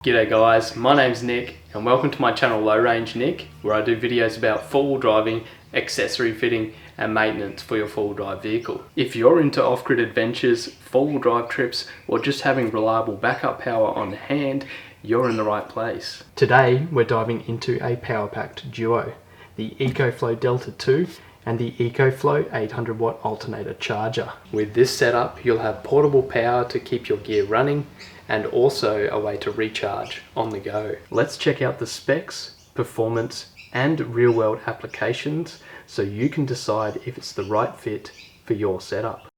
G'day guys, my name's Nick and welcome to my channel LowRangeNick, where I do videos about four-wheel driving, accessory fitting and maintenance for your four-wheel drive vehicle. If you're into off-grid adventures, four-wheel drive trips or just having reliable backup power on hand, you're in the right place. Today we're diving into a power-packed duo, the ECOFLOW Delta 2 and the ECOFLOW 800w Alternator Charger. With this setup you'll have portable power to keep your gear running and also a way to recharge on the go. Let's check out the specs, performance and real-world applications so you can decide if it's the right fit for your setup.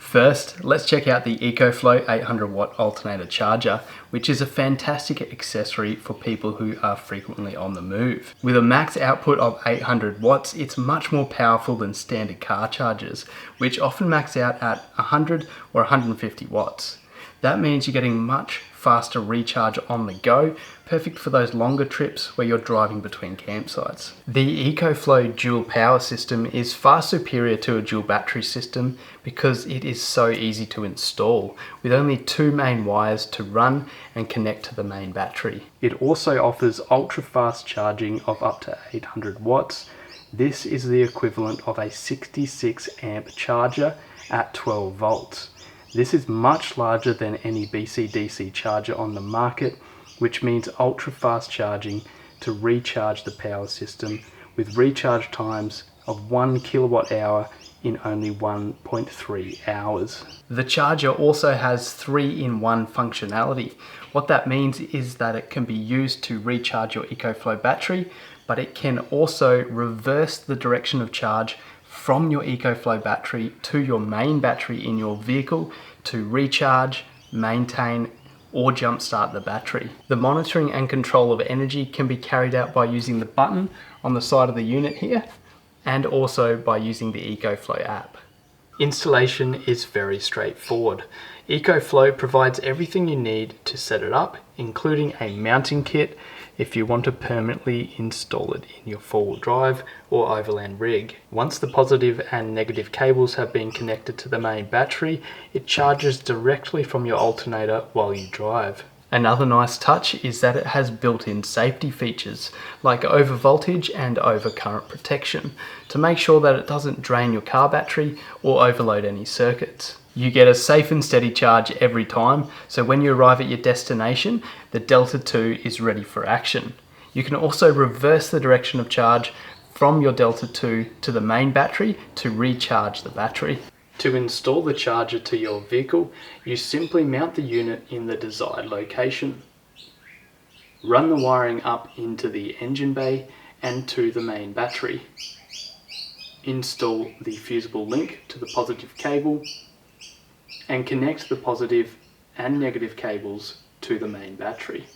First, let's check out the ECOFLOW 800w Alternator Charger, which is a fantastic accessory for people who are frequently on the move. With a max output of 800 watts, it's much more powerful than standard car chargers, which often max out at 100 or 150 watts. That means you're getting much faster recharge on the go, perfect for those longer trips where you're driving between campsites. The ECOFLOW dual power system is far superior to a dual battery system because it is so easy to install, with only two main wires to run and connect to the main battery. It also offers ultra fast charging of up to 800 watts. This is the equivalent of a 66 amp charger at 12 volts. This is much larger than any BC-DC charger on the market, which means ultra fast charging to recharge the power system with recharge times of 1 kilowatt hour in only 1.3 hours. The charger also has 3-in-1 functionality. What that means is that it can be used to recharge your ECOFLOW battery, but it can also reverse the direction of charge from your ECOFLOW battery to your main battery in your vehicle to recharge, maintain, or jumpstart the battery. The monitoring and control of energy can be carried out by using the button on the side of the unit here, and also by using the ECOFLOW app. Installation is very straightforward. ECOFLOW provides everything you need to set it up, including a mounting kit if you want to permanently install it in your four-wheel drive or overland rig. Once the positive and negative cables have been connected to the main battery, it charges directly from your alternator while you drive. Another nice touch is that it has built-in safety features like overvoltage and overcurrent protection to make sure that it doesn't drain your car battery or overload any circuits. You get a safe and steady charge every time, so when you arrive at your destination, the Delta 2 is ready for action. You can also reverse the direction of charge from your Delta 2 to the main battery to recharge the battery. To install the charger to your vehicle, you simply mount the unit in the desired location. Run the wiring up into the engine bay and to the main battery. Install the fusible link to the positive cable and connect the positive and negative cables to the main battery.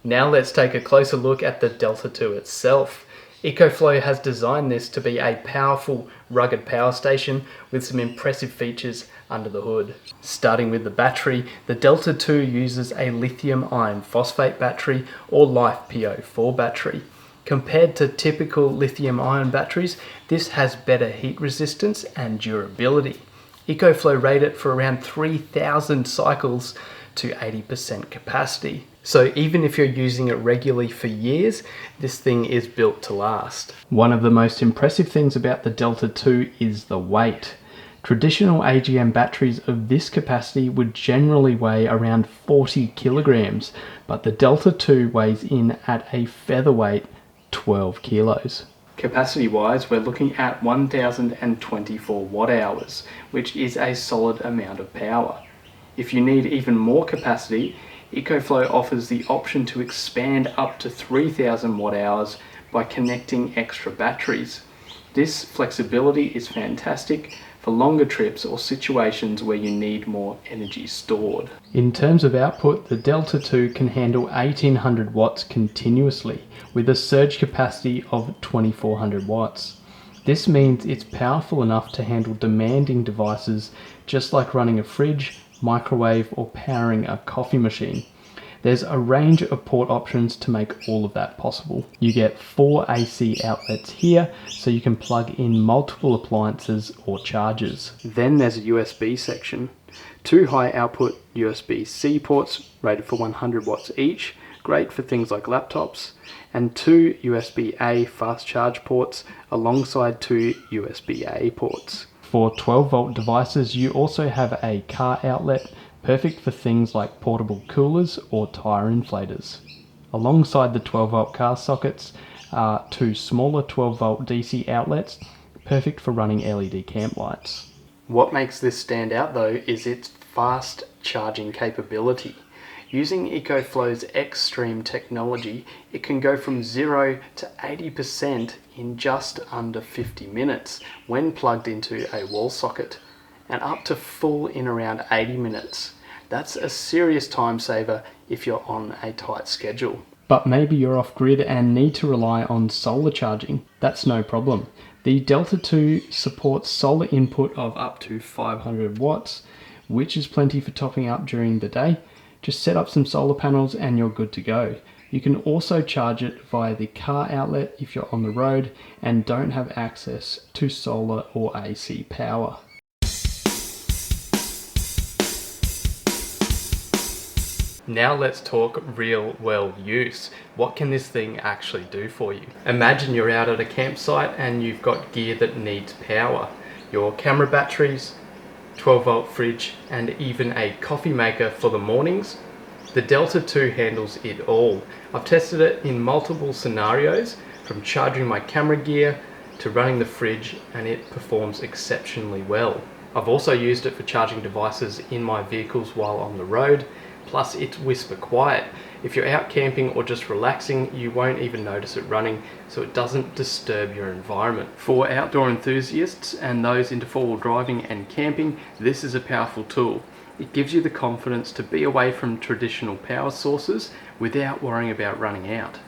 Now let's take a closer look at the Delta 2 itself. ECOFLOW has designed this to be a powerful, rugged power station with some impressive features under the hood. Starting with the battery, the Delta 2 uses a lithium iron phosphate battery or LiFePO4 battery. Compared to typical lithium-ion batteries, this has better heat resistance and durability. ECOFLOW rate it for around 3,000 cycles to 80% capacity. So even if you're using it regularly for years, this thing is built to last. One of the most impressive things about the Delta 2 is the weight. Traditional AGM batteries of this capacity would generally weigh around 40 kilograms, but the Delta 2 weighs in at a featherweight 12 kilos. Capacity wise, we're looking at 1024 watt hours, which is a solid amount of power. If you need even more capacity, ECOFLOW offers the option to expand up to 3000 watt hours by connecting extra batteries. This flexibility is fantastic for longer trips or situations where you need more energy stored. In terms of output, the Delta 2 can handle 1800 watts continuously with a surge capacity of 2400 watts. This means it's powerful enough to handle demanding devices just like running a fridge, microwave or powering a coffee machine. There's a range of port options to make all of that possible. You get 4 AC outlets here, so you can plug in multiple appliances or chargers. Then there's a USB section. 2 high output USB-C ports rated for 100 watts each, great for things like laptops, and 2 USB-A fast charge ports alongside 2 USB-A ports. For 12 volt devices, you also have a car outlet, perfect for things like portable coolers or tyre inflators. Alongside the 12 volt car sockets are 2 smaller 12 volt DC outlets, perfect for running LED camp lights. What makes this stand out though is its fast charging capability. Using EcoFlow's Xtreme technology, it can go from 0 to 80% in just under 50 minutes when plugged into a wall socket, and up to full in around 80 minutes. That's a serious time saver if you're on a tight schedule. But maybe you're off grid and need to rely on solar charging. That's no problem. The Delta 2 supports solar input of up to 500 watts, which is plenty for topping up during the day. Just set up some solar panels and you're good to go. You can also charge it via the car outlet if you're on the road and don't have access to solar or AC power. Now let's talk real world use. What can this thing actually do for you? Imagine you're out at a campsite and you've got gear that needs power. Your camera batteries, 12 volt fridge, and even a coffee maker for the mornings. The Delta 2 handles it all. I've tested it in multiple scenarios, from charging my camera gear to running the fridge, and it performs exceptionally well. I've also used it for charging devices in my vehicles while on the road, plus it's whisper quiet. If you're out camping or just relaxing, you won't even notice it running, so it doesn't disturb your environment. For outdoor enthusiasts and those into four-wheel driving and camping, this is a powerful tool. It gives you the confidence to be away from traditional power sources without worrying about running out.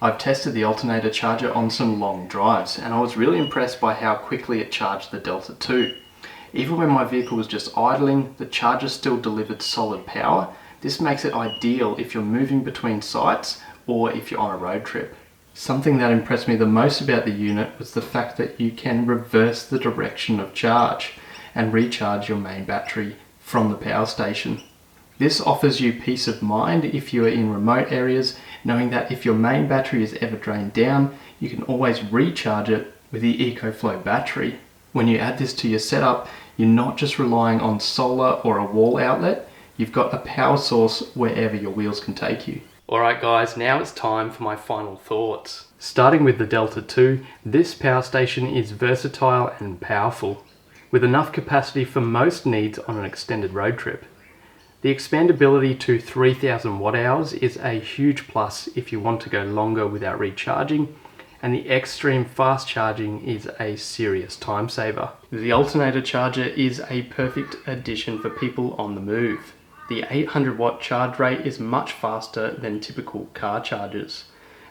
I've tested the Alternator Charger on some long drives, and I was really impressed by how quickly it charged the Delta 2. Even when my vehicle was just idling, the charger still delivered solid power. This makes it ideal if you're moving between sites or if you're on a road trip. Something that impressed me the most about the unit was the fact that you can reverse the direction of charge and recharge your main battery from the power station. This offers you peace of mind if you are in remote areas, knowing that if your main battery is ever drained down, you can always recharge it with the EcoFlow battery. When you add this to your setup, you're not just relying on solar or a wall outlet, you've got a power source wherever your wheels can take you. Alright guys, now it's time for my final thoughts. Starting with the Delta 2, this power station is versatile and powerful, with enough capacity for most needs on an extended road trip. The expandability to 3000 watt hours is a huge plus if you want to go longer without recharging, and the Xtreme fast charging is a serious time saver. The Alternator Charger is a perfect addition for people on the move. The 800 watt charge rate is much faster than typical car chargers,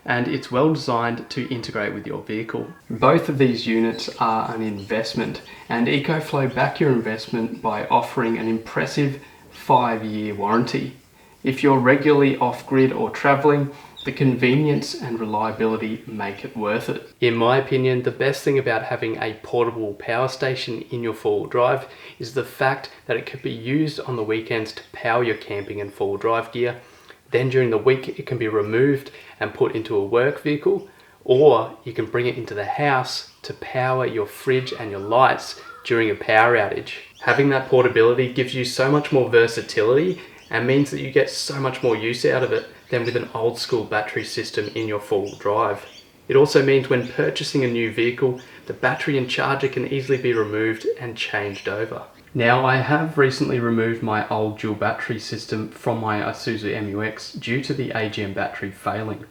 and it's well designed to integrate with your vehicle. Both of these units are an investment, and EcoFlow back your investment by offering an impressive 5-year warranty. If you're regularly off-grid or traveling, the convenience and reliability make it worth it. In my opinion, the best thing about having a portable power station in your four-wheel drive is the fact that it can be used on the weekends to power your camping and four-wheel drive gear. Then during the week it can be removed and put into a work vehicle, or you can bring it into the house to power your fridge and your lights during a power outage. Having that portability gives you so much more versatility and means that you get so much more use out of it than with an old school battery system in your four-wheel drive. It also means when purchasing a new vehicle, the battery and charger can easily be removed and changed over. Now, I have recently removed my old dual battery system from my Isuzu MUX due to the AGM battery failing.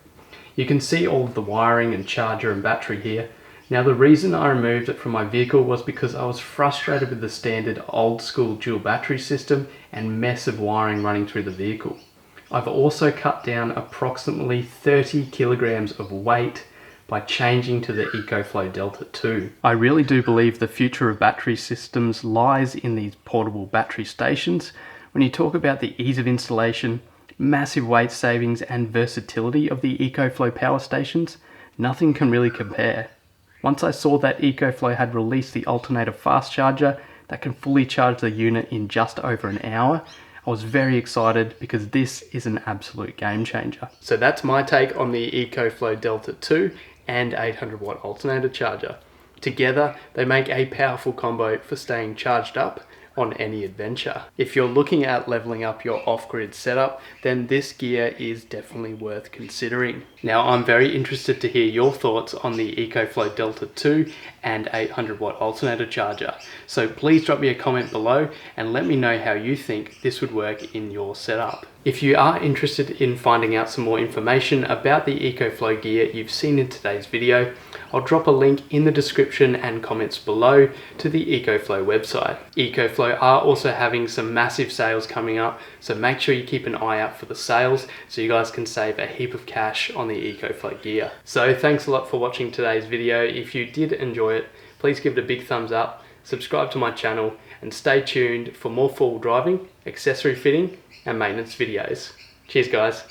You can see all of the wiring and charger and battery here. Now, the reason I removed it from my vehicle was because I was frustrated with the standard old school dual battery system and mess of wiring running through the vehicle. I've also cut down approximately 30 kilograms of weight, by changing to the ECOFLOW Delta 2. I really do believe the future of battery systems lies in these portable battery stations. When you talk about the ease of installation, massive weight savings and versatility of the ECOFLOW power stations, nothing can really compare. Once I saw that ECOFLOW had released the Alternator fast charger that can fully charge the unit in just over an hour, I was very excited because this is an absolute game changer. So that's my take on the ECOFLOW Delta 2 and 800w Alternator Charger. Together, they make a powerful combo for staying charged up on any adventure. If you're looking at leveling up your off-grid setup, then this gear is definitely worth considering. Now, I'm very interested to hear your thoughts on the ECOFLOW Delta 2 and 800w Alternator Charger. So please drop me a comment below and let me know how you think this would work in your setup. If you are interested in finding out some more information about the ECOFLOW gear you've seen in today's video, I'll drop a link in the description and comments below to the ECOFLOW website. ECOFLOW are also having some massive sales coming up, so make sure you keep an eye out for the sales so you guys can save a heap of cash on the ECOFLOW gear. So thanks a lot for watching today's video. If you did enjoy it, please give it a big thumbs up, subscribe to my channel, and stay tuned for more four-wheel driving, accessory fitting, and maintenance videos. Cheers guys.